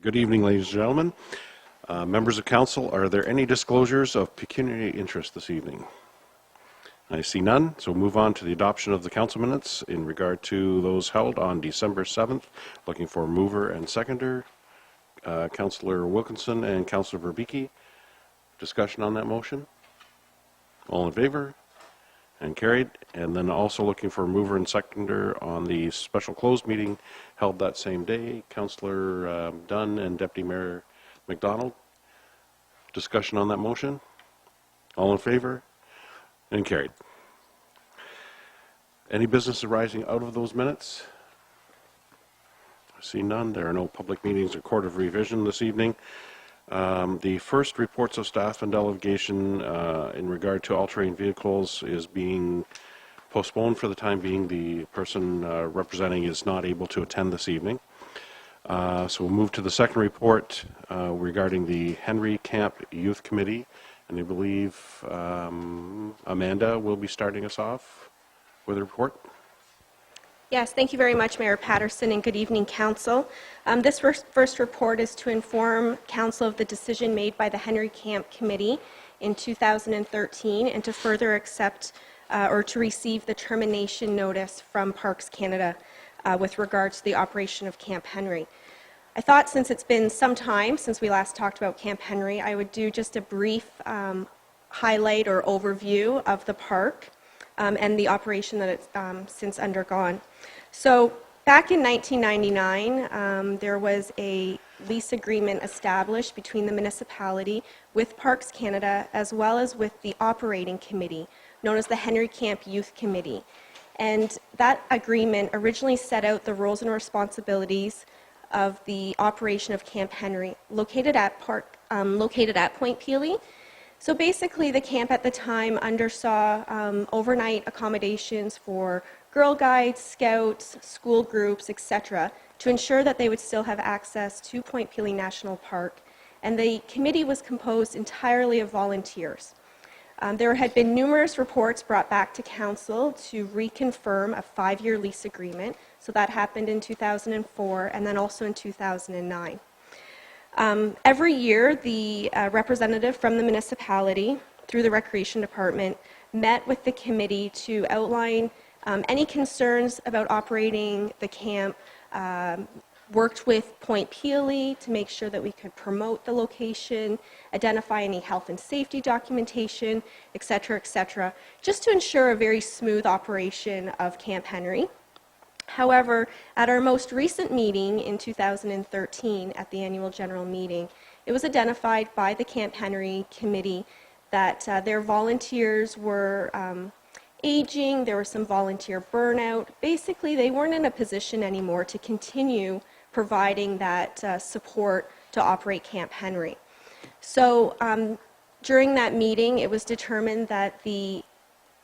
Good evening, ladies and gentlemen. Members of council, are there any disclosures of pecuniary interest this evening? I see none, so we'll move on to the adoption of the council minutes in regard to those held on December 7th. Looking for mover and seconder, Councillor Wilkinson and Councillor Verbicki. Discussion on that motion? All in favor? And carried. And then also looking for mover and seconder on the special closed meeting held that same day, Councillor Dunn and Deputy Mayor McDonald. Discussion on that motion? All in favor? And carried. Any business arising out of those minutes? I see none. There are no public meetings or court of revision this evening. The first reports of staff and delegation in regard to all-terrain vehicles is being postponed for the time being. The person representing is not able to attend this evening. So we'll move to the second report regarding the Henry Camp Youth Committee. And I believe Amanda will be starting us off with a report. Yes, thank you very much, Mayor Patterson, and good evening, Council. This first report is to inform Council of the decision made by the Henry Camp Committee in 2013 and to further accept or to receive the termination notice from Parks Canada with regard to the operation of Camp Henry. I thought since it's been some time since we last talked about Camp Henry, I would do just a brief highlight or overview of the park and the operation that it's since undergone. So back in 1999, there was a lease agreement established between the municipality with Parks Canada as well as with the operating committee known as the Henry Camp Youth Committee. And that agreement originally set out the roles and responsibilities of the operation of Camp Henry, located at Point Pelee. So basically, the camp at the time undersaw overnight accommodations for Girl Guides, Scouts, school groups, etc., to ensure that they would still have access to Point Pelee National Park. And the committee was composed entirely of volunteers. There had been numerous reports brought back to council to reconfirm a 5-year lease agreement. So that happened in 2004 and then also in 2009. Every year, the representative from the municipality through the Recreation Department met with the committee to outline any concerns about operating the camp, worked with Point Pelee to make sure that we could promote the location, identify any health and safety documentation, et cetera, just to ensure a very smooth operation of Camp Henry. However, at our most recent meeting in 2013, at the annual general meeting, it was identified by the Camp Henry Committee that their volunteers were aging, there was some volunteer burnout. Basically, they weren't in a position anymore to continue providing that support to operate Camp Henry. So during that meeting, it was determined that the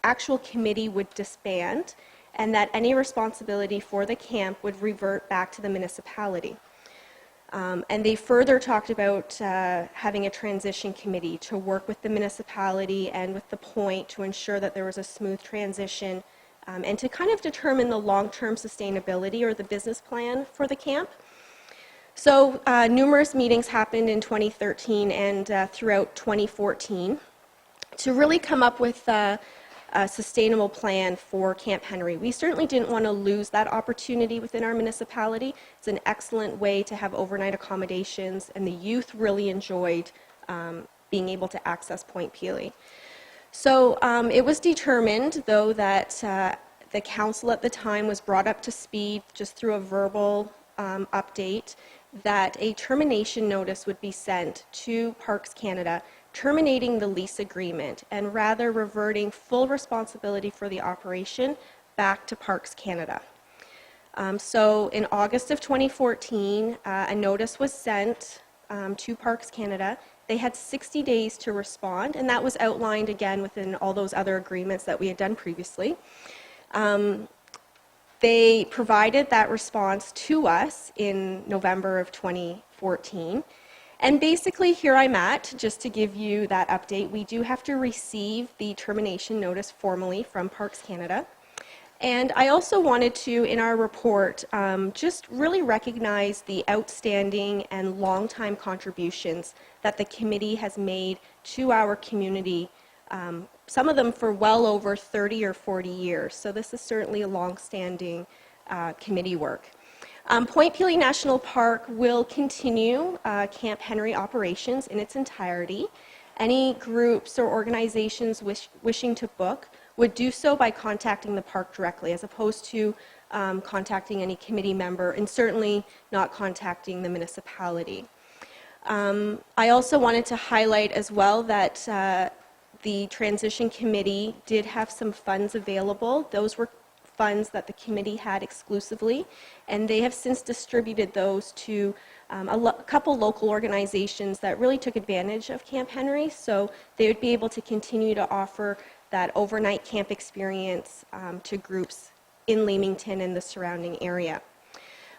actual committee would disband and that any responsibility for the camp would revert back to the municipality. And they further talked about having a transition committee to work with the municipality and with the Point to ensure that there was a smooth transition and to kind of determine the long-term sustainability or the business plan for the camp. So numerous meetings happened in 2013 and throughout 2014 to really come up with a sustainable plan for Camp Henry. We certainly didn't want to lose that opportunity within our municipality. It's an excellent way to have overnight accommodations, and the youth really enjoyed being able to access Point Pelee. So it was determined, though, that the council at the time was brought up to speed just through a verbal update that a termination notice would be sent to Parks Canada terminating the lease agreement and rather reverting full responsibility for the operation back to Parks Canada. So in August of 2014, a notice was sent to Parks Canada. They had 60 days to respond, and that was outlined again within all those other agreements that we had done previously. They provided that response to us in November of 2014. And basically, here I'm at, just to give you that update. We do have to receive the termination notice formally from Parks Canada. And I also wanted to, in our report, just really recognize the outstanding and long-time contributions that the committee has made to our community, some of them for well over 30 or 40 years. So this is certainly a long-standing committee work. Point Pelee National Park will continue Camp Henry operations in its entirety. Any groups or organizations wishing to book would do so by contacting the park directly, as opposed to contacting any committee member, and certainly not contacting the municipality. I also wanted to highlight as well that the Transition Committee did have some funds available. Those were funds that the committee had exclusively, and they have since distributed those to a couple local organizations that really took advantage of Camp Henry, so they would be able to continue to offer that overnight camp experience to groups in Leamington and the surrounding area.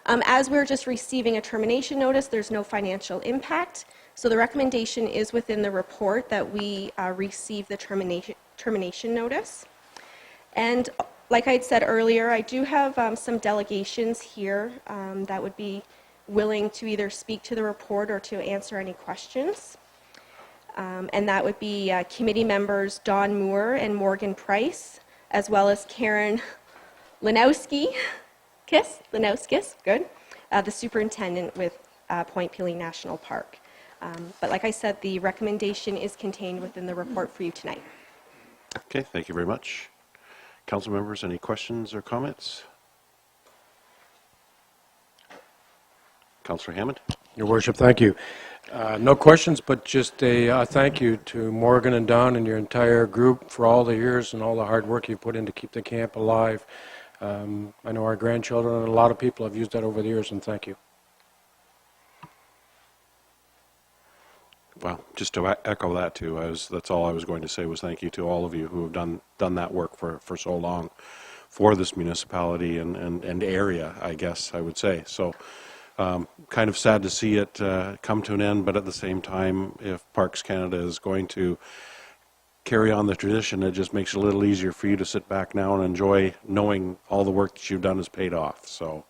As we're just receiving a termination notice, there's no financial impact, so the recommendation is within the report that we receive the termination notice. And like I had said earlier, I do have some delegations here that would be willing to either speak to the report or to answer any questions. And that would be committee members Don Moore and Morgan Price, as well as Karen Lanowskis, good, the superintendent with Point Pelee National Park. But like I said, the recommendation is contained within the report for you tonight. Okay, thank you very much. Council members, any questions or comments? Councillor Hammond? Your Worship, thank you. No questions, but just a thank you to Morgan and Don and your entire group for all the years and all the hard work you've put in to keep the camp alive. I know our grandchildren and a lot of people have used that over the years, and thank you. Well, just to echo that too, that's all I was going to say was thank you to all of you who have done that work for so long for this municipality and area, I guess I would say. So kind of sad to see it come to an end, but at the same time, if Parks Canada is going to carry on the tradition, it just makes it a little easier for you to sit back now and enjoy knowing all the work that you've done has paid off. So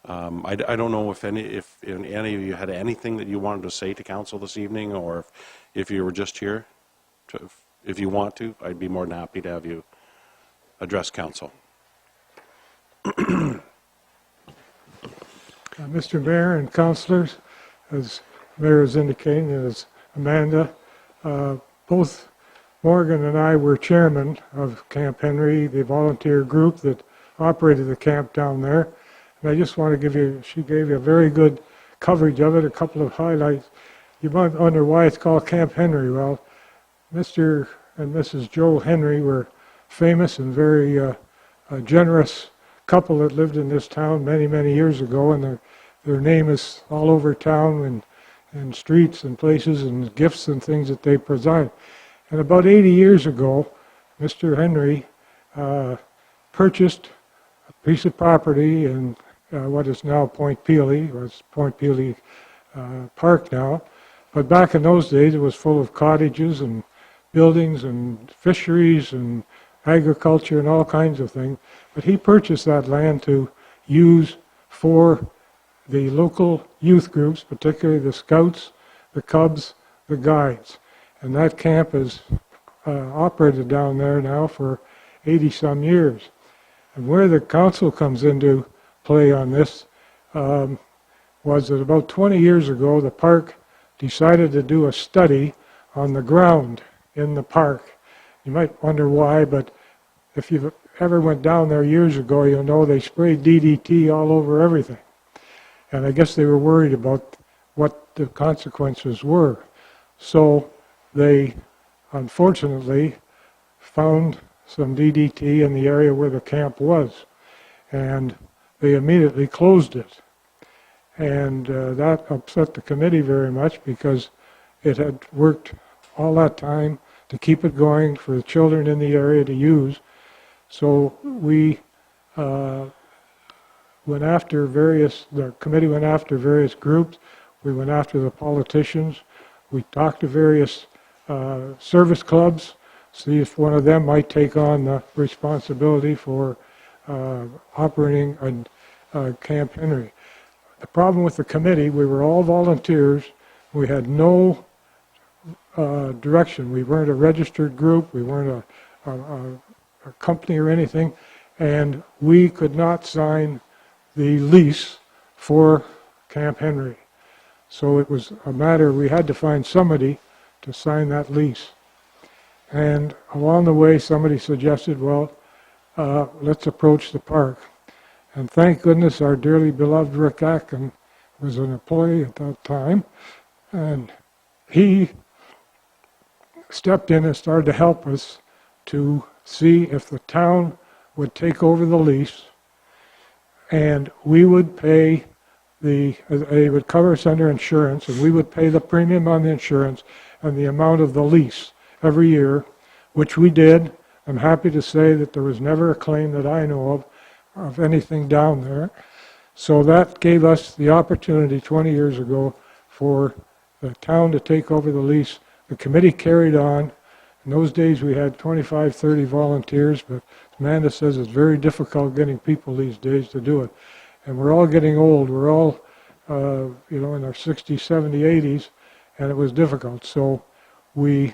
I don't know if any of you had anything that you wanted to say to council this evening, or if you were just here. If you want to, I'd be more than happy to have you address council. Mr. Mayor and councillors, as Mayor is indicating, as Amanda, both Morgan and I were chairman of Camp Henry, the volunteer group that operated the camp down there. And I just want to give you, she gave you a very good coverage of it, a couple of highlights. You might wonder why it's called Camp Henry. Well, Mr. and Mrs. Joe Henry were famous and very generous couple that lived in this town many, many years ago, and their name is all over town and streets and places and gifts and things that they provide. And about 80 years ago, Mr. Henry purchased a piece of property in what is now Point Pelee, or it's Point Pelee Park now. But back in those days, it was full of cottages and buildings and fisheries and agriculture and all kinds of things. But he purchased that land to use for the local youth groups, particularly the Scouts, the Cubs, the Guides. And that camp has operated down there now for 80-some years. And where the council comes into play on this was that about 20 years ago, the park decided to do a study on the ground in the park. You might wonder why, but if you've ever went down there years ago, you'll know they sprayed DDT all over everything. And I guess they were worried about what the consequences were. So they, unfortunately, found some DDT in the area where the camp was. And they immediately closed it. And that upset the committee very much because it had worked all that time to keep it going for the children in the area to use. So we went after the committee went after various groups. We went after the politicians. We talked to various service clubs, see if one of them might take on the responsibility for operating Camp Henry. The problem with the committee, we were all volunteers. We had no direction. We weren't a registered group. We weren't a company or anything. And we could not sign the lease for Camp Henry. So it was a matter, we had to find somebody to sign that lease. And along the way, somebody suggested, well, let's approach the park. And thank goodness our dearly beloved Rick Atkin was an employee at that time. And he stepped in and started to help us to see if the town would take over the lease and we would pay they would cover us under insurance and we would pay the premium on the insurance and the amount of the lease every year, which we did. I'm happy to say that there was never a claim that I know of anything down there. So that gave us the opportunity 20 years ago for the town to take over the lease. The committee carried on. In those days we had 25, 30 volunteers, but Amanda says it's very difficult getting people these days to do it. And we're all getting old. We're all, in our 60s, 70s, 80s, and it was difficult. So we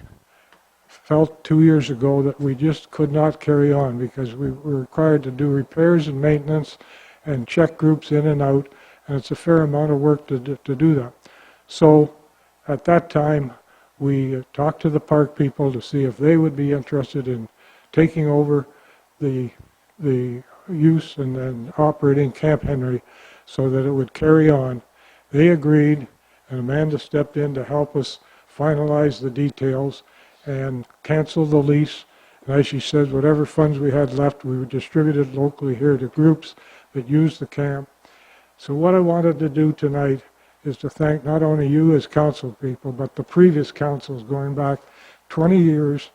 felt 2 years ago that we just could not carry on because we were required to do repairs and maintenance and check groups in and out, and it's a fair amount of work to do that. So at that time, we talked to the park people to see if they would be interested in taking over the use and then operating Camp Henry so that it would carry on. They agreed, and Amanda stepped in to help us finalize the details and cancel the lease. And as she says, whatever funds we had left, we distributed locally here to groups that use the camp. So what I wanted to do tonight is to thank not only you as council people, but the previous councils going back 20 years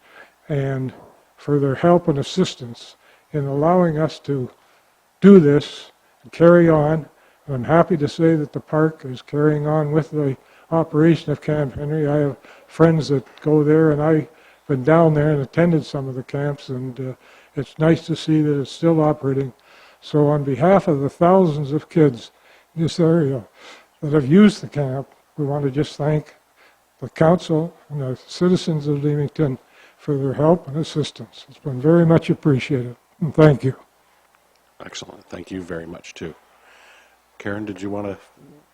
and for their help and assistance in allowing us to do this and carry on. And I'm happy to say that the park is carrying on with the operation of Camp Henry. I have friends that go there, and I've been down there and attended some of the camps, and it's nice to see that it's still operating. So on behalf of the thousands of kids in this area that have used the camp, we want to just thank the council and the citizens of Leamington for their help and assistance. It's been very much appreciated, and thank you. Excellent. Thank you very much, too. Karen, did you want to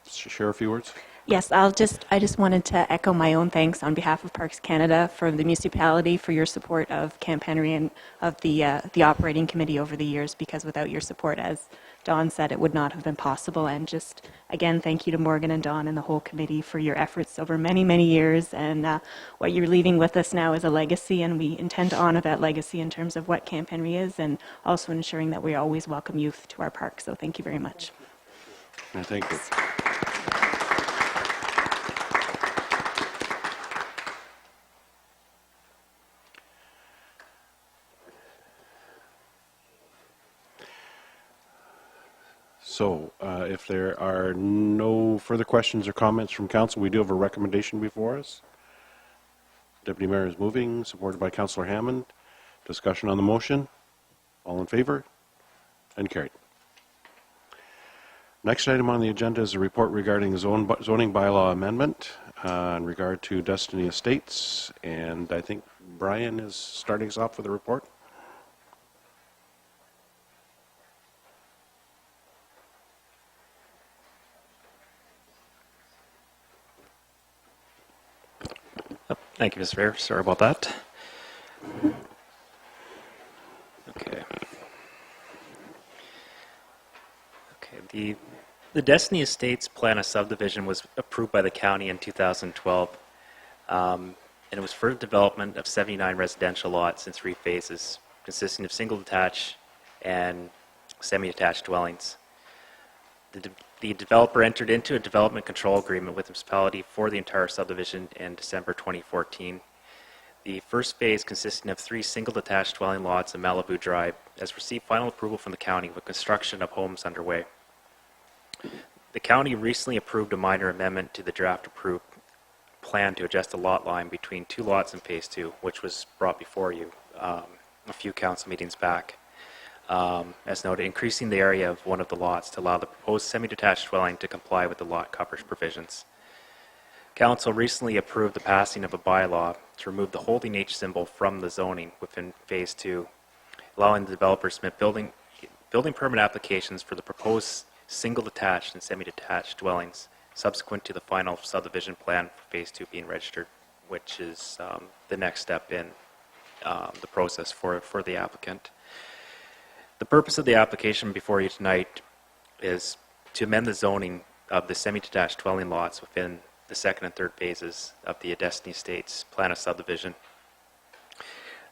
share a few words? Yes, I just wanted to echo my own thanks on behalf of Parks Canada for the municipality for your support of Camp Henry and of the operating committee over the years, because without your support, as Don said, it would not have been possible. And just, again, thank you to Morgan and Don and the whole committee for your efforts over many, many years. And what you're leaving with us now is a legacy, and we intend to honor that legacy in terms of what Camp Henry is, and also ensuring that we always welcome youth to our park. So thank you very much. Thank you. So, if there are no further questions or comments from council, we do have a recommendation before us. Deputy Mayor is moving, supported by Councillor Hammond. Discussion on the motion. All in favor? And carried. Next item on the agenda is a report regarding zoning bylaw amendment in regard to Destiny Estates. And I think Brian is starting us off with a report. Thank you, Mr. Mayor. Sorry about that. Okay. The Destiny Estates plan of subdivision was approved by the county in 2012, and it was for the development of 79 residential lots in 3 phases, consisting of single detached and semi-detached dwellings. The developer entered into a development control agreement with the municipality for the entire subdivision in December 2014. The first phase, consisting of 3 single detached dwelling lots in Malibu Drive, has received final approval from the county with construction of homes underway. The county recently approved a minor amendment to the draft approved plan to adjust the lot line between 2 lots in phase 2, which was brought before you a few council meetings back. as noted, increasing the area of one of the lots to allow the proposed semi-detached dwelling to comply with the lot coverage provisions. Council recently approved the passing of a bylaw to remove the holding H symbol from the zoning within Phase 2, allowing the developer to submit building permit applications for the proposed single-detached and semi-detached dwellings subsequent to the final subdivision plan for Phase 2 being registered, which is the next step in the process for the applicant. The purpose of the application before you tonight is to amend the zoning of the semi-detached dwelling lots within the second and third phases of the Destiny Estates plan of subdivision.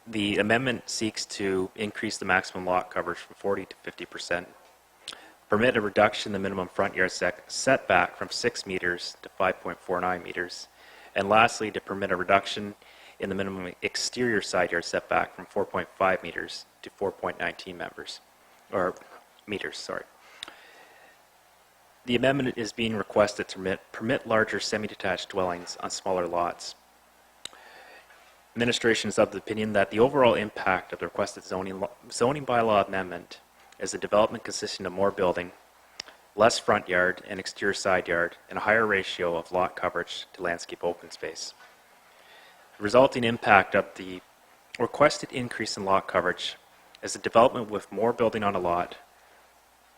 The amendment seeks to increase the maximum lot coverage from 40 to 50%, permit a reduction in the minimum front yard setback from 6 meters to 5.49 meters, and lastly, to permit a reduction in the minimum exterior side yard setback from 4.5 meters to 4.19 meters. The amendment is being requested to permit larger semi-detached dwellings on smaller lots. Administration is of the opinion that the overall impact of the requested zoning bylaw amendment is a development consisting of more building, less front yard and exterior side yard, and a higher ratio of lot coverage to landscape open space. The resulting impact of the requested increase in lot coverage is a development with more building on a lot,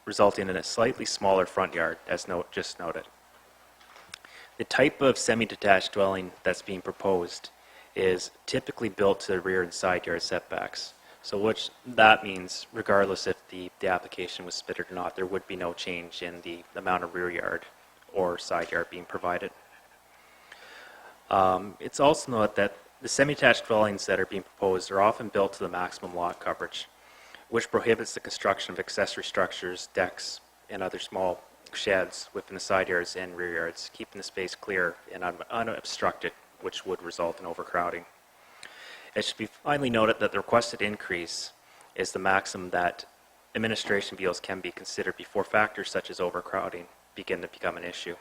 resulting in a slightly smaller front yard, as just noted. The type of semi-detached dwelling that's being proposed is typically built to the rear and side yard setbacks. So which that means, regardless if the application was submitted or not, there would be no change in the amount of rear yard or side yard being provided. It's also noted that the semi-detached dwellings that are being proposed are often built to the maximum lot coverage, which prohibits the construction of accessory structures, decks, and other small sheds within the side yards and rear yards, keeping the space clear and unobstructed, which would result in overcrowding. It should be finally noted that the requested increase is the maximum that administration feels can be considered before factors such as overcrowding begin to become an issue.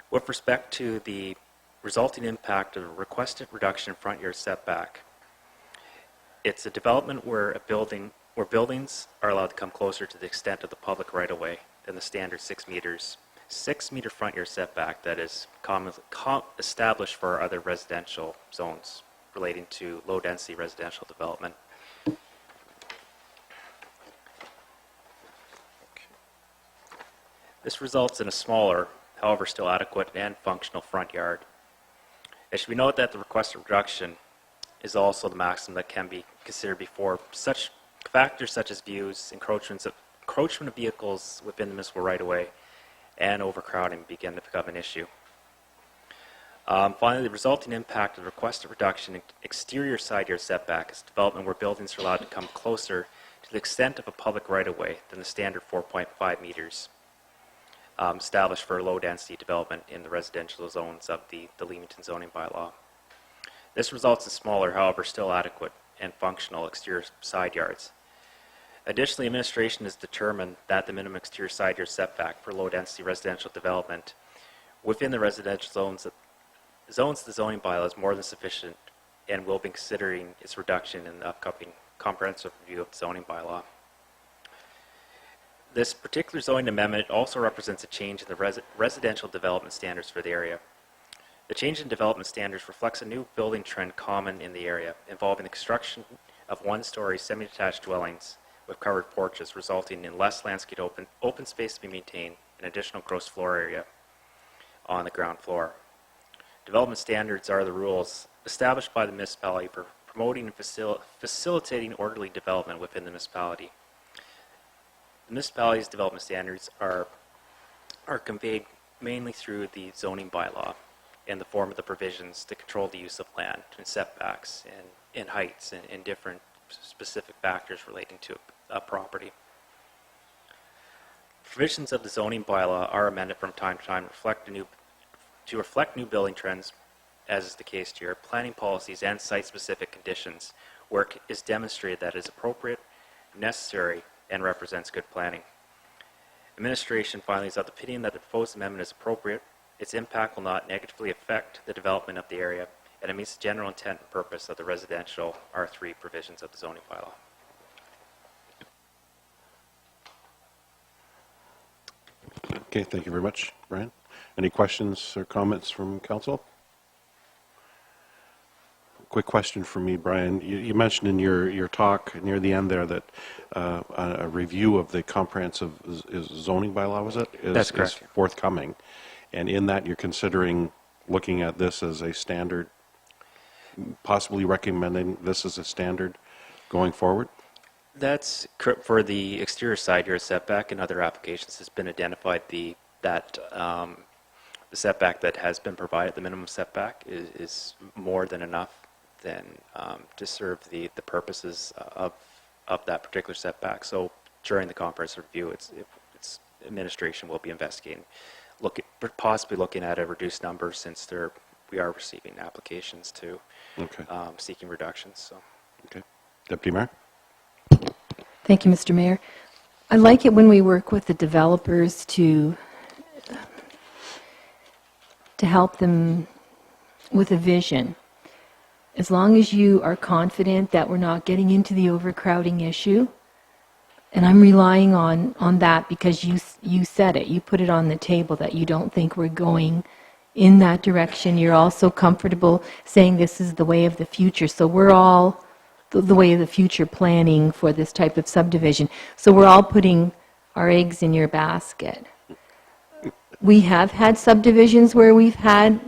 With respect to the resulting impact of a requested reduction in front yard setback, it's a development where buildings are allowed to come closer to the extent of the public right-of-way than the standard 6 meters. 6 meter front yard setback that is established for other residential zones relating to low density residential development. This results in a smaller, however still adequate and functional front yard. It should be noted that the requested reduction is also the maximum that can be considered before such factors such as views, encroachment of vehicles within the municipal right-of-way, and overcrowding begin to become an issue. Finally, the resulting impact of the requested reduction in exterior side yard setback is development where buildings are allowed to come closer to the extent of a public right-of-way than the standard 4.5 meters established for low-density development in the residential zones of the Leamington zoning bylaw. This results in smaller, however still adequate and functional exterior side yards. Additionally, administration has determined that the minimum exterior side yard setback for low-density residential development within the residential zones of the zoning bylaw is more than sufficient and will be considering its reduction in the upcoming comprehensive review of the zoning bylaw. This particular zoning amendment also represents a change in the residential development standards for the area. The change in development standards reflects a new building trend common in the area, involving the construction of one-story semi-detached dwellings with covered porches, resulting in less landscape open space to be maintained and additional gross floor area on the ground floor. Development standards are the rules established by the municipality for promoting and facilitating orderly development within the municipality. The municipality's development standards are conveyed mainly through the zoning bylaw in the form of the provisions to control the use of land and setbacks and heights and different specific factors relating to a property. Provisions of the zoning bylaw are amended from time to time to reflect new building trends, as is the case here, planning policies and site-specific conditions where it is demonstrated that it is appropriate, necessary, and represents good planning. Administration finally is of the opinion that the proposed amendment is appropriate, its impact will not negatively affect the development of the area, and it meets the general intent and purpose of the residential R3 provisions of the zoning bylaw. Okay, thank you very much, Brian. Any questions or comments from council? Quick question for me, Brian. You mentioned in your talk near the end there that a review of the comprehensive zoning bylaw, was it? That's correct. Is forthcoming. And in that, you're considering looking at this as a standard, possibly recommending this as a standard going forward? That's for the exterior side yard setback. In other applications, has been identified the setback that has been provided, the minimum setback, is more than enough than to serve the purposes of that particular setback. So during the comprehensive review, it's administration will be investigating, possibly looking at a reduced number, since we are receiving applications to Okay. seeking reductions. So. Okay. Deputy Mayor? Thank you, Mr. Mayor. I like it when we work with the developers to help them with a vision. As long as you are confident that we're not getting into the overcrowding issue, and I'm relying on that because you said it, you put it on the table that you don't think we're going in that direction. You're also comfortable saying this is the way of the future. So we're all the way of the future planning for this type of subdivision. So we're all putting our eggs in your basket. We have had subdivisions where we've had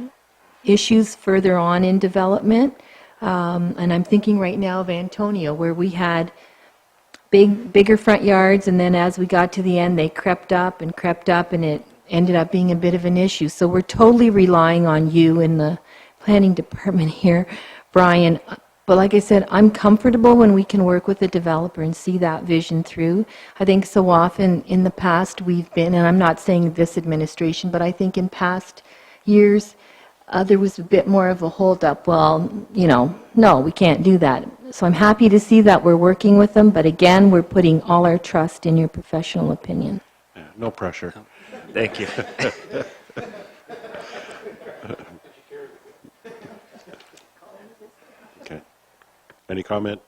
issues further on in development. And I'm thinking right now of Antonio, where we had bigger front yards, and then as we got to the end, they crept up, and it ended up being a bit of an issue. So we're totally relying on you in the planning department here, Brian. But like I said, I'm comfortable when we can work with the developer and see that vision through. I think so often in the past we've been, and I'm not saying this administration, but I think in past years, there was a bit more of a hold-up. Well, no, we can't do that. So I'm happy to see that we're working with them, but again, we're putting all our trust in your professional opinion. Yeah, no pressure. Thank you. Okay. Any comment,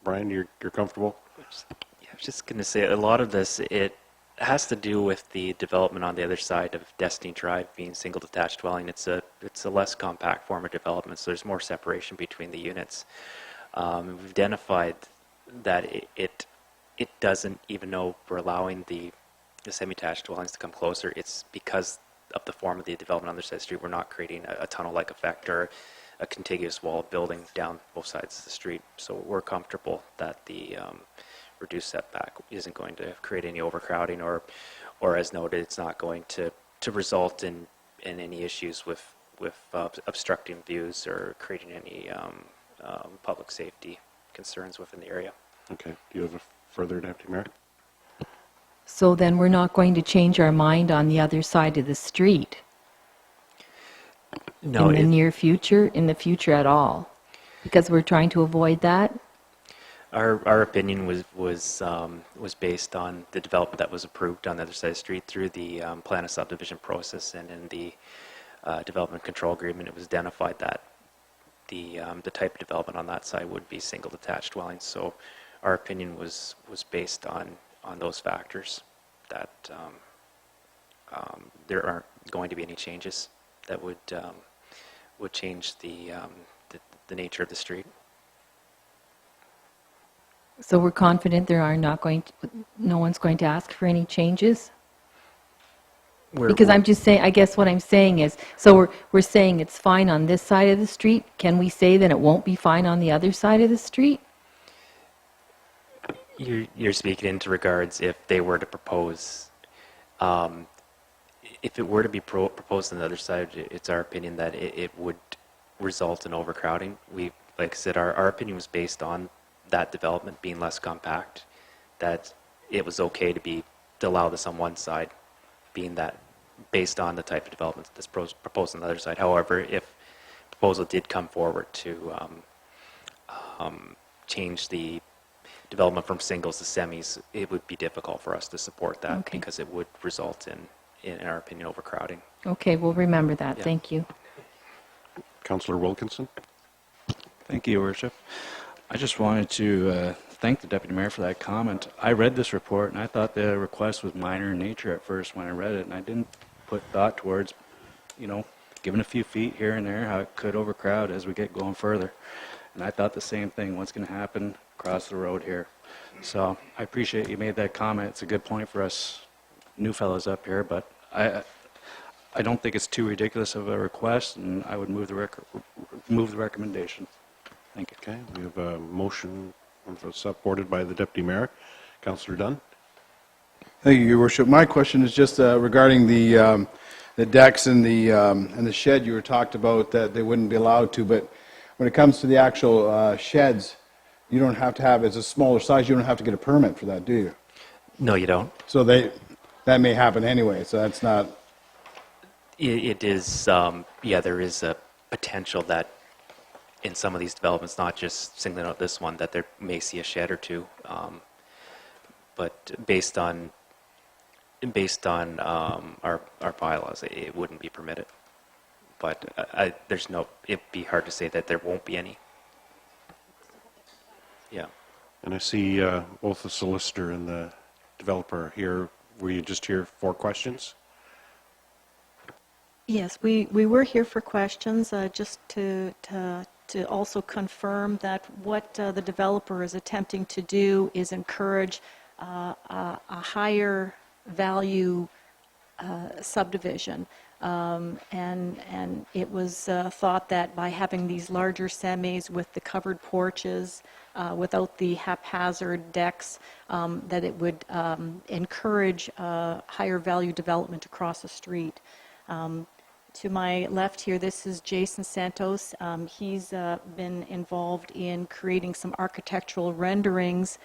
Brian? You're comfortable? Yeah, I was just going to say, a lot of this, it has to do with the development on the other side of Destiny Drive being single detached dwelling. It's a less compact form of development, so there's more separation between the units. We've identified that it doesn't, even though we're allowing the semi-detached dwellings to come closer, it's because of the form of the development on the other side of the street. We're not creating a tunnel-like effect or a contiguous wall of building down both sides of the street. So we're comfortable that the reduced setback isn't going to create any overcrowding, or as noted, it's not going to result in any issues with obstructing views or creating any public safety concerns within the area. Okay. Do you have a further, Deputy Mayor? So then we're not going to change our mind on the other side of the street No, in the future at all, because we're trying to avoid that. Our opinion was based on the development that was approved on the other side of the street through the plan of subdivision process, and in the development control agreement, it was identified that the type of development on that side would be single detached dwellings. So our opinion was based on those factors, that there aren't going to be any changes that would change the nature of the street. So we're confident no one's going to ask for any changes? Because I'm just saying, I guess what I'm saying is, so we're saying it's fine on this side of the street. Can we say that it won't be fine on the other side of the street? You're speaking into regards if they were to propose, if it were to be proposed on the other side, it's our opinion that it would result in overcrowding. Like I said, our opinion was based on that development being less compact, that it was okay to allow this on one side, being that based on the type of development that's proposed on the other side. However, if proposal did come forward to change the development from singles to semis, it would be difficult for us to support that, Okay. because it would result in our opinion, overcrowding. Okay, we'll remember that. Yeah. Thank you. Councillor Wilkinson? Thank you, Your Worship. I just wanted to thank the Deputy Mayor for that comment. I read this report, and I thought the request was minor in nature at first when I read it, and I didn't put thought towards, giving a few feet here and there, how it could overcrowd as we get going further. And I thought the same thing, what's going to happen across the road here. So I appreciate you made that comment. It's a good point for us new fellows up here, but I don't think it's too ridiculous of a request, and I would move the recommendation. Thank you. Okay, we have a motion supported by the Deputy Mayor. Councillor Dunn? Thank you, Your Worship. My question is just regarding the decks and the shed you were talked about that they wouldn't be allowed to, but when it comes to the actual sheds, you don't have to have, it's a smaller size, you don't have to get a permit for that, do you? No, you don't. So that may happen anyway, so that's not... It is, there is a potential that in some of these developments, not just singling out this one, that there may see a shed or two. But based on our bylaws, it wouldn't be permitted. But it'd be hard to say that there won't be any. Yeah. And I see both the solicitor and the developer here. Were you just here for questions? Yes, we were here for questions, just to also confirm that what the developer is attempting to do is encourage a higher value subdivision. And it was thought that by having these larger semis with the covered porches, without the haphazard decks, that it would encourage higher value development across the street. To my left here, this is Jason Santos. He's been involved in creating some architectural renderings,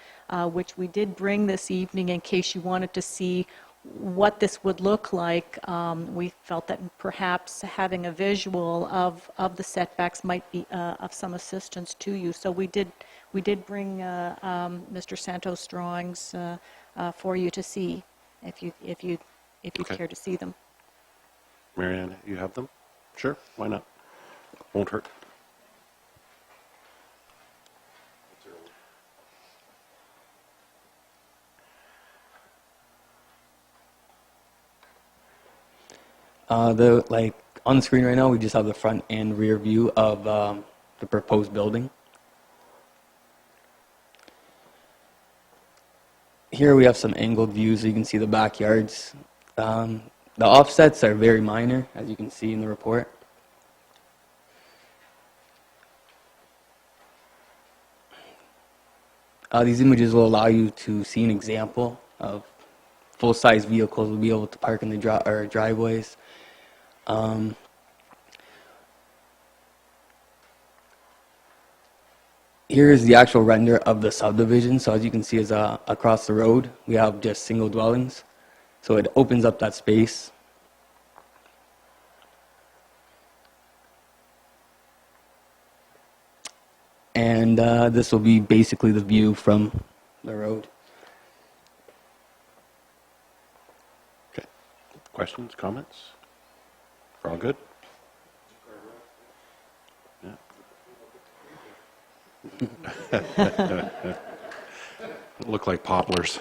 which we did bring this evening in case you wanted to see what this would look like. We felt that perhaps having a visual of the setbacks might be of some assistance to you. So we did bring Mr. Santos' drawings for you to see, if you Okay. care to see them. Marianne, you have them? Sure, why not? Won't hurt. On the screen right now, we just have the front and rear view of the proposed building. Here we have some angled views so you can see the backyards. The offsets are very minor, as you can see in the report. These images will allow you to see an example of full-size vehicles will be able to park in the driveways. Here is the actual render of the subdivision. So as you can see, is across the road, we have just single dwellings. So it opens up that space. And this will be basically the view from the road. Okay. Questions, comments? We're all good? Yeah. Look like poplars.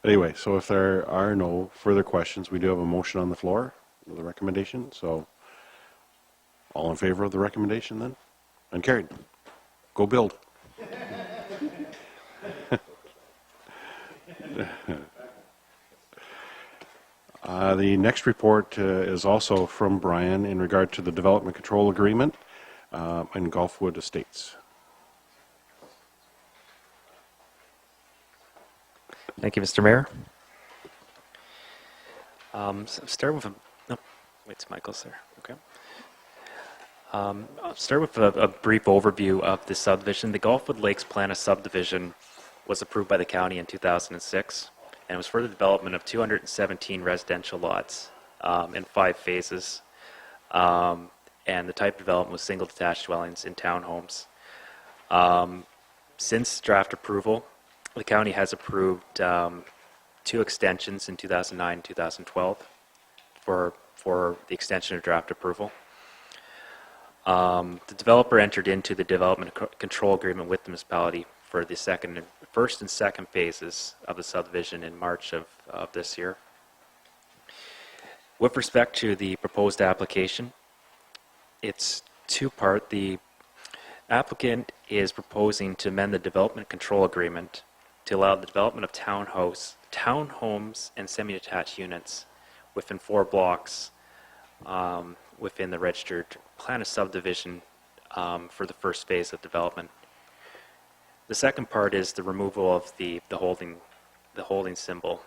Anyway, so if there are no further questions, we do have a motion on the floor with a recommendation. So all in favor of the recommendation then? And carried. Go build. The next report is also from Brian in regard to the development control agreement in Gulfwood Estates. Thank you, Mr. Mayor. Start with it's Michael's there. Okay. I'll start with a brief overview of the subdivision. The Gulfwood Lakes Plan of Subdivision was approved by the county in 2006, and it was for the development of 217 residential lots in 5 phases. And the type of development was single detached dwellings in townhomes. Since draft approval, the county has approved 2 extensions in 2009 and 2012 for the extension of draft approval. The developer entered into the development control agreement with the municipality for the first and second phases of the subdivision in March of this year. With respect to the proposed application, it's two-part. The applicant is proposing to amend the development control agreement to allow the development of townhomes and semi-detached units within 4 blocks within the registered plan of subdivision for the first phase of development. The second part is the removal of the holding symbol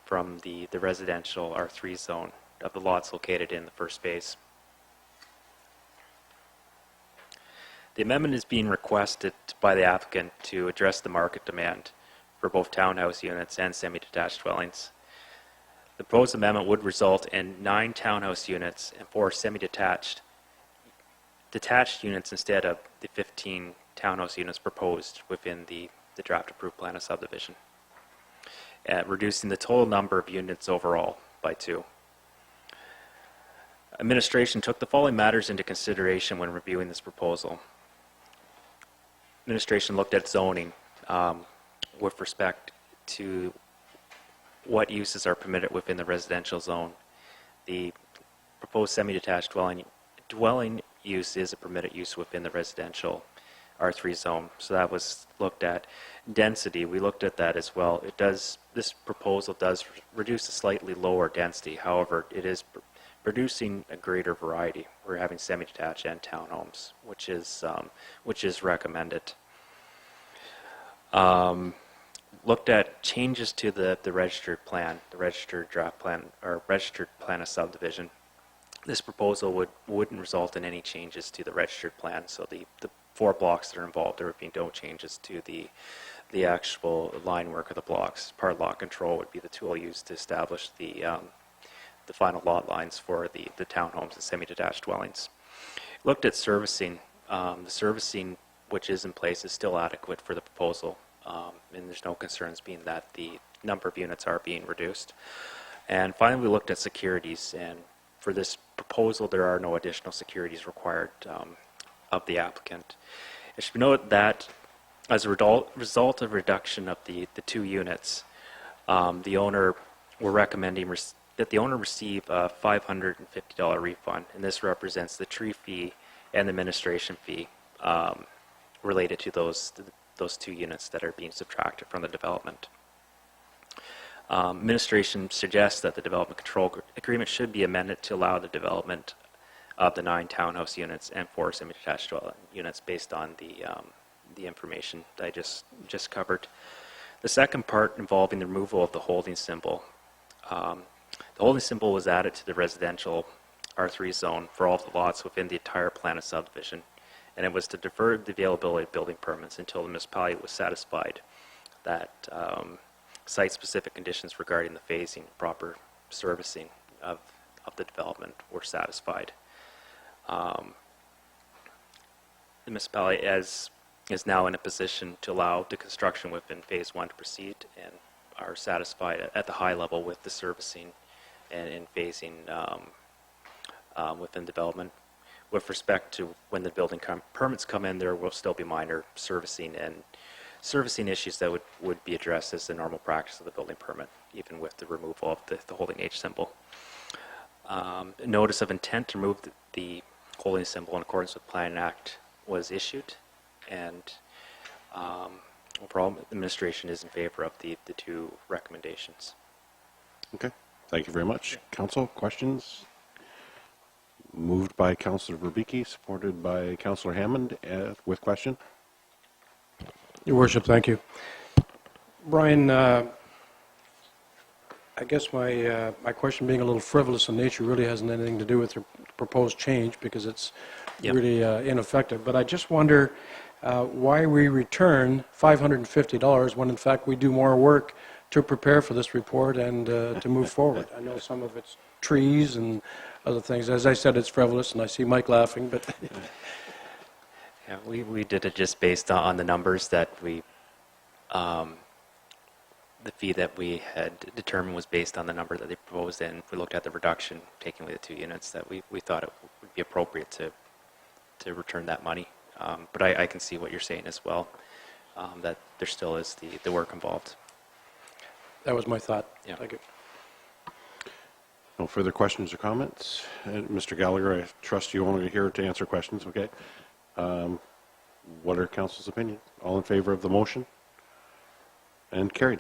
from the residential R3 zone of the lots located in the first phase. The amendment is being requested by the applicant to address the market demand for both townhouse units and semi-detached dwellings. The proposed amendment would result in 9 townhouse units and 4 semi-detached units instead of the 15 townhouse units proposed within the draft approved plan of subdivision, reducing the total number of units overall by 2. Administration took the following matters into consideration when reviewing this proposal. Administration looked at zoning with respect to what uses are permitted within the residential zone. The proposed semi-detached dwelling use is a permitted use within the residential R3 zone. So that was looked at. Density, we looked at that as well. This proposal does reduce a slightly lower density. However, it is producing a greater variety. We're having semi-detached and townhomes, which is recommended. Looked at changes to the registered plan, the registered draft plan, or registered plan of subdivision. This proposal wouldn't result in any changes to the registered plan. So the 4 blocks that are involved, there would be no changes to the actual line work of the blocks. Part of lot control would be the tool used to establish the final lot lines for the townhomes and semi-detached dwellings. Looked at servicing. The servicing which is in place is still adequate for the proposal, and there's no concerns being that the number of units are being reduced. And finally, we looked at securities, and for this proposal, there are no additional securities required of the applicant. It should be noted that as a result of reduction of the 2 units, we're recommending that the owner receive a $550 refund, and this represents the tree fee and the administration fee related to those 2 units that are being subtracted from the development. Administration suggests that the development control agreement should be amended to allow the development of the 9 townhouse units and 4 semi-detached dwelling units based on the information that I just covered. The second part involving the removal of the holding symbol. The holding symbol was added to the residential R3 zone for all of the lots within the entire plan of subdivision, and it was to defer the availability of building permits until the municipality was satisfied that site-specific conditions regarding the phasing, proper servicing of the development were satisfied. The municipality is now in a position to allow the construction within phase 1 to proceed and are satisfied at the high level with the servicing and phasing within development. With respect to when the building permits come in, there will still be minor servicing issues that would be addressed as the normal practice of the building permit, even with the removal of the holding H symbol. Notice of intent to remove the holding symbol in accordance with Plan Act was issued, and overall, the administration is in favor of the 2 recommendations. Okay. Thank you very much. Council, questions? Moved by Councillor Verbicki, supported by Councillor Hammond with question. Your Worship, thank you. Brian, I guess my question, being a little frivolous in nature, really hasn't anything to do with the proposed change because it's really ineffective. But I just wonder why we return $550 when, in fact, we do more work to prepare for this report and to move forward. I know some of it's trees and other things. As I said, it's frivolous, and I see Mike laughing, but... Yeah, we did it just based on the numbers that the fee that we had determined was based on the number that they proposed, and we looked at the reduction, taking away the 2 units, that we thought it would be appropriate to to return that money. But I can see what you're saying as well, that there still is the work involved. That was my thought. Yeah. Thank you. No further questions or comments? Mr. Gallagher, I trust you only here to answer questions, okay? What are council's opinion? All in favor of the motion? And carried.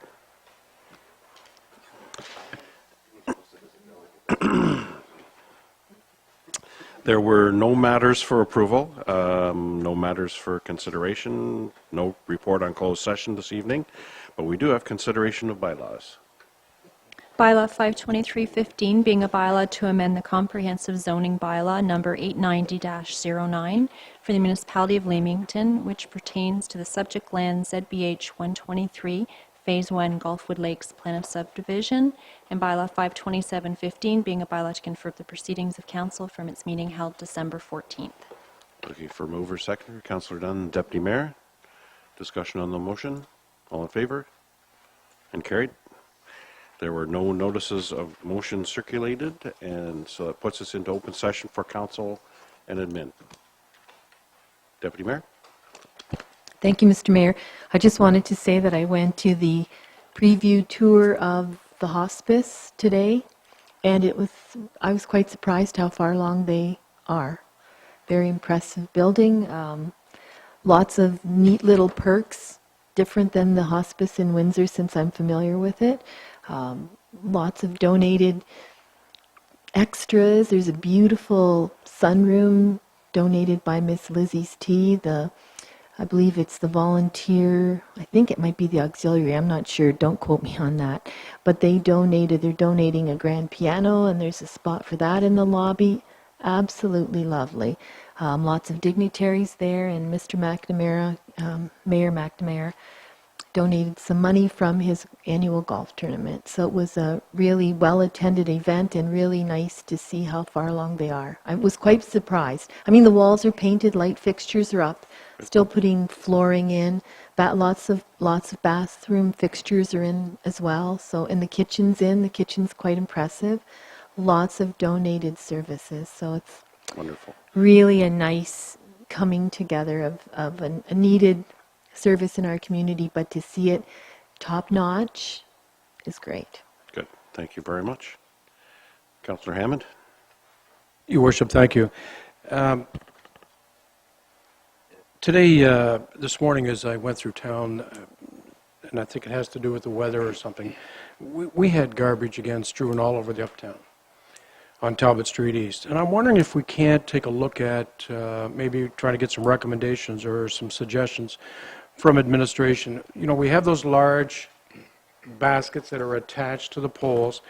There were no matters for approval, no matters for consideration, no report on closed session this evening, but we do have consideration of bylaws. Bylaw 52315 being a bylaw to amend the comprehensive zoning bylaw number 890-09 for the municipality of Leamington, which pertains to the subject land ZBH 123, Phase 1, Gulfwood Lakes Plan of Subdivision, and bylaw 52715 being a bylaw to confirm the proceedings of council from its meeting held December 14th. Looking for mover, seconder, Councillor Dunn, Deputy Mayor. Discussion on the motion. All in favor? And carried. There were no notices of motion circulated, and so that puts us into open session for council and admin. Deputy Mayor? Thank you, Mr. Mayor. I just wanted to say that I went to the preview tour of the hospice today, and I was quite surprised how far along they are. Very impressive building. Lots of neat little perks, different than the hospice in Windsor since I'm familiar with it. Lots of donated extras. There's a beautiful sunroom donated by Miss Lizzie's Tea. I believe it's the volunteer, I think it might be the auxiliary, I'm not sure, don't quote me on that. But they're donating a grand piano, and there's a spot for that in the lobby. Absolutely lovely. Lots of dignitaries there, and Mr. McNamara, Mayor McNamara, donated some money from his annual golf tournament. So it was a really well-attended event and really nice to see how far along they are. I was quite surprised. I mean, the walls are painted, light fixtures are up, still putting flooring in. Lots of bathroom fixtures are in as well. So, and the kitchen's in. The kitchen's quite impressive. Lots of donated services. So it's Wonderful. really a nice coming together of a needed service in our community, but to see it top-notch is great. Good. Thank you very much. Councillor Hammond? Your Worship, thank you. Today, this morning, as I went through town, and I think it has to do with the weather or something, we had garbage again strewn all over the uptown on Talbot Street East. And I'm wondering if we can't take a look at maybe trying to get some recommendations or some suggestions from administration. You know, we have those large baskets that are attached to the poles,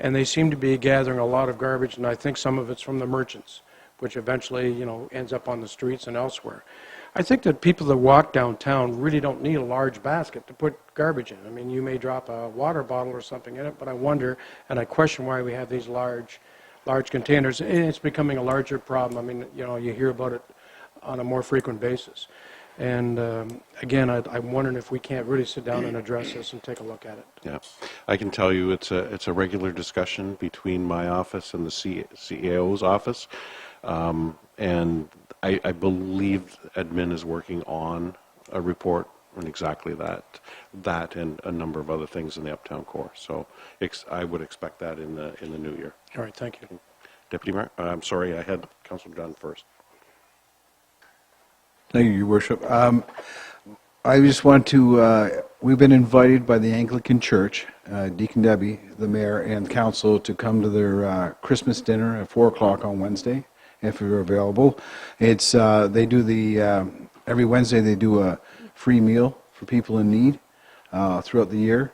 and they seem to be gathering a lot of garbage, and I think some of it's from the merchants, which eventually, you know, ends up on the streets and elsewhere. I think that people that walk downtown really don't need a large basket to put garbage in. I mean, you may drop a water bottle or something in it, but I wonder, and I question why we have these large containers, and it's becoming a larger problem. I mean, you know, you hear about it on a more frequent basis. And again, I'm wondering if we can't really sit down and address this and take a look at it. Yeah, I can tell you it's a regular discussion between my office and the CAO's office, and I believe admin is working on a report on exactly that and a number of other things in the Uptown Core. So I would expect that in the new year. All right, thank you. Deputy Mayor, I'm sorry, I had Councillor Dunn first. Thank you, Your Worship. I just want to, we've been invited by the Anglican Church, Deacon Debbie, the mayor, and council to come to their Christmas dinner at 4 o'clock on Wednesday, if you're available. It's, they do every Wednesday they do a free meal for people in need throughout the year.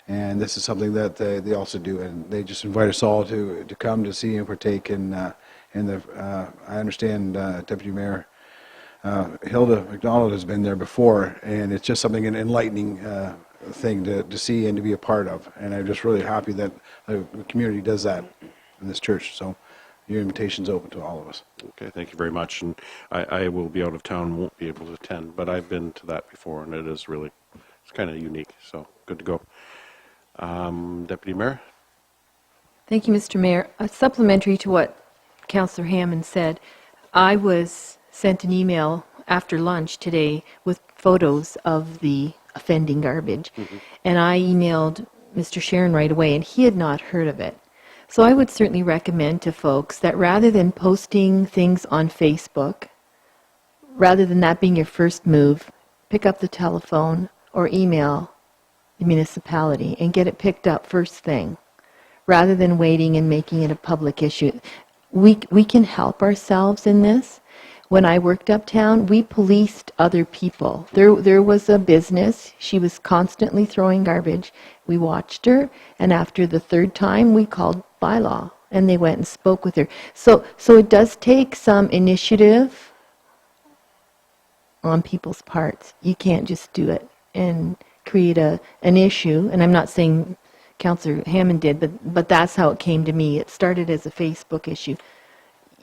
And this is something that they also do, and they just invite us all to come to see and partake in the, I understand Deputy Mayor Hilda McDonald has been there before, and it's just something, an enlightening thing to see and to be a part of. And I'm just really happy that the community does that in this church. So your invitation's open to all of us. Okay, thank you very much. And I will be out of town, won't be able to attend, but I've been to that before, and it is really, it's kind of unique. So good to go. Deputy Mayor? Thank you, Mr. Mayor. Supplementary to what Councillor Hammond said, I was sent an email after lunch today with photos of the offending garbage. And I emailed Mr. Sharon right away, and he had not heard of it. So I would certainly recommend to folks that rather than posting things on Facebook, rather than that being your first move, pick up the telephone or email the municipality and get it picked up first thing, rather than waiting and making it a public issue. We can help ourselves in this. When I worked uptown, we policed other people. There was a business. She was constantly throwing garbage. We watched her, and after the third time, we called bylaw, and they went and spoke with her. So it does take some initiative on people's parts. You can't just do it and create an issue. And I'm not saying Councillor Hammond did, but that's how it came to me. It started as a Facebook issue.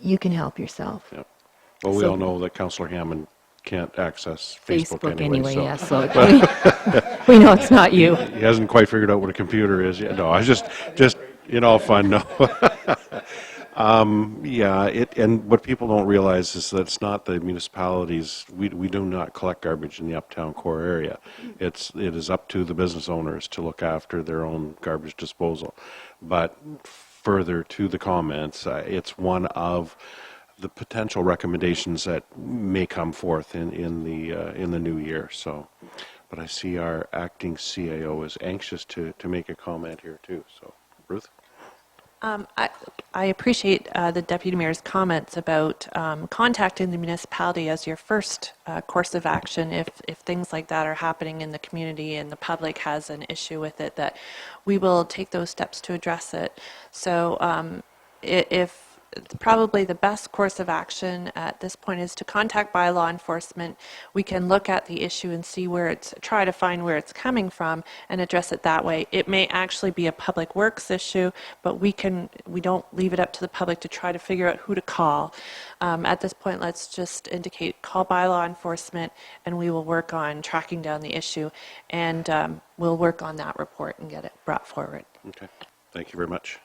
You can help yourself. Yep. Well, we So- all know that Councillor Hammond can't access Facebook anyway. Yeah, so we know it's not you. He hasn't quite figured out what a computer is yet. No, I was just in all fun, no. And what people don't realize is that it's not the municipalities. We do not collect garbage in the uptown core area. It is up to the business owners to look after their own garbage disposal. But further to the comments, it's one of the potential recommendations that may come forth in the new year. So, but I see our acting CAO is anxious to make a comment here too. So, Ruth. I appreciate the Deputy Mayor's comments about contacting the municipality as your first course of action if things like that are happening in the community and the public has an issue with it, that we will take those steps to address it. So if probably the best course of action at this point is to contact by law enforcement. We can look at the issue and see try to find where it's coming from and address it that way. It may actually be a public works issue, but we don't leave it up to the public to try to figure out who to call. At this point, let's just indicate call by law enforcement, and we will work on tracking down the issue, and we'll work on that report and get it brought forward. Okay. Thank you very much.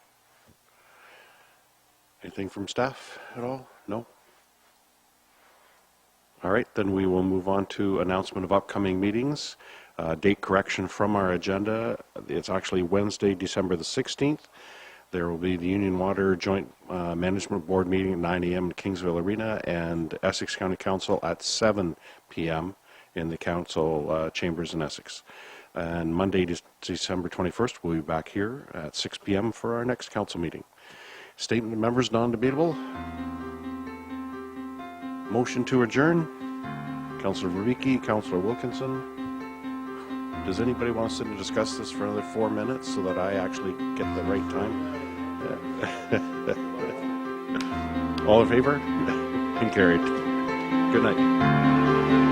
Anything from staff at all? No? All right, then we will move on to announcement of upcoming meetings. Date correction from our agenda. It's actually Wednesday, December the 16th. There will be the Union Water Joint Management Board meeting at 9 a.m. at Kingsville Arena and Essex County Council at 7 p.m. in the council chambers in Essex. And Monday, December 21st, we'll be back here at 6 p.m. for our next council meeting. Statement of members non-debatable. Motion to adjourn. Councillor Verbicki, Councillor Wilkinson. Does anybody want us to discuss this for another 4 minutes so that I actually get the right time? All in favor? And carried. Good night.